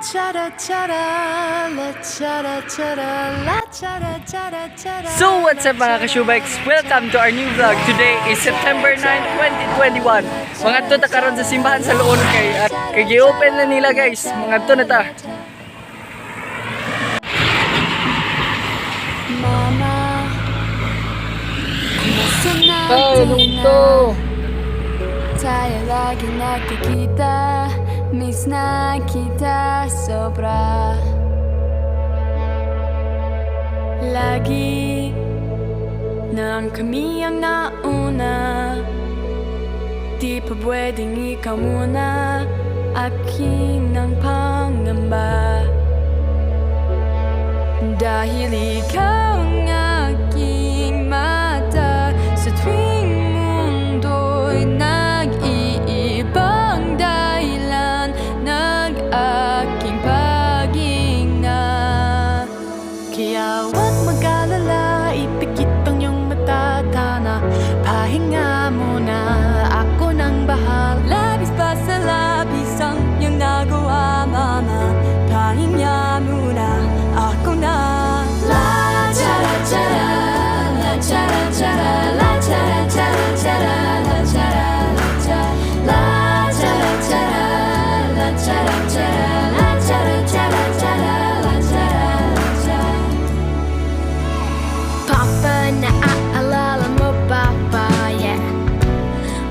So what's up mga ka-Shoebikes? Welcome to our new vlog. Today is September 9, 2021. Mga to ta karon sa simbahan sa Loon at kay gi-open na nila guys. Mga to na ta. Mama, tayo lagi nakikita, miss na kita sobra. Lagi nang kami ang nauna, di pa pwedeng ikaw muna, aking ng pangamba. Dahil ikaw ang aking mata, sa tuwing mundo'y nag-iibang dahilan, nag-aking paghinga. Kaya huwag mag-alala, ipikit ang iyong mata, tana, pahinga muna, ako nang bahal. Labis pa sa labis ang iyong nagawa, mama, pahinga muna, ako na. La chara chara, la chara chara, la chara chara chara, la chara chara, la chara chara, la chara chara, la chara chara chara, la chara chara. Papa, naaalala mo ba, yeah?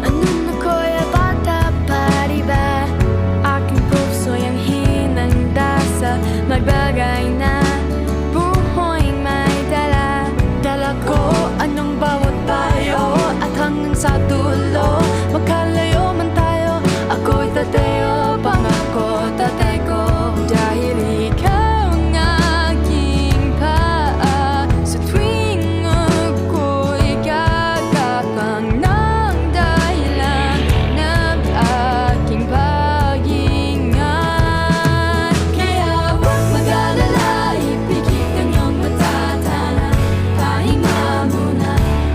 Anong ako'y bata pa, diba? Aking puso'y ang hinanda sa magbagay na buhoy may dala. Dala ko anong bawat payo, at hanggang sa dulo, magkalayo man tayo, ako'y tateo, pangako tatay ko. Dahil ikaw ang aking paa, sa tuwing ako'y gagapang ng dahilan ng aking paghinga. Kaya huwag mag-alala, ipikit ang iyong mata, tana, pahinga muna,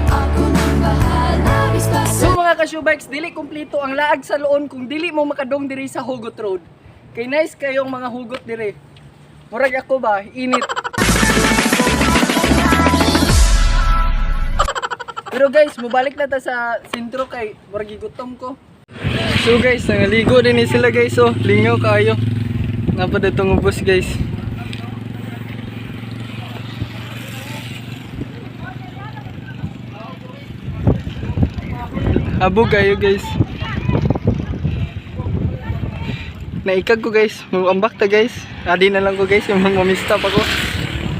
ako nang bahal. Labis pa sa So mga ka-Shoebikes, dili kumpleto ang laag sa Loon kung dili mo makadong diri sa Hugot Road. Kay nice kayong mga hugot diri. Murag ako ba, init. Pero guys, mubalik na ta sa sentro kay murag gutom ko. So guys, nangaligo din sila guys, oh, lingaw kayo. Napad itong ubos guys. Habog kayo guys. Naikag ko guys, ambak ta guys. Nadi na lang ko guys, yung mga mamistap ako.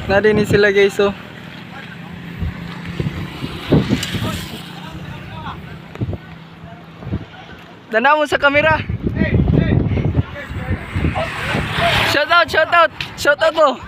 Nadi ni sila guys, oh. Danaw mo sa kamera. Shout out, shout out. Shout out mo.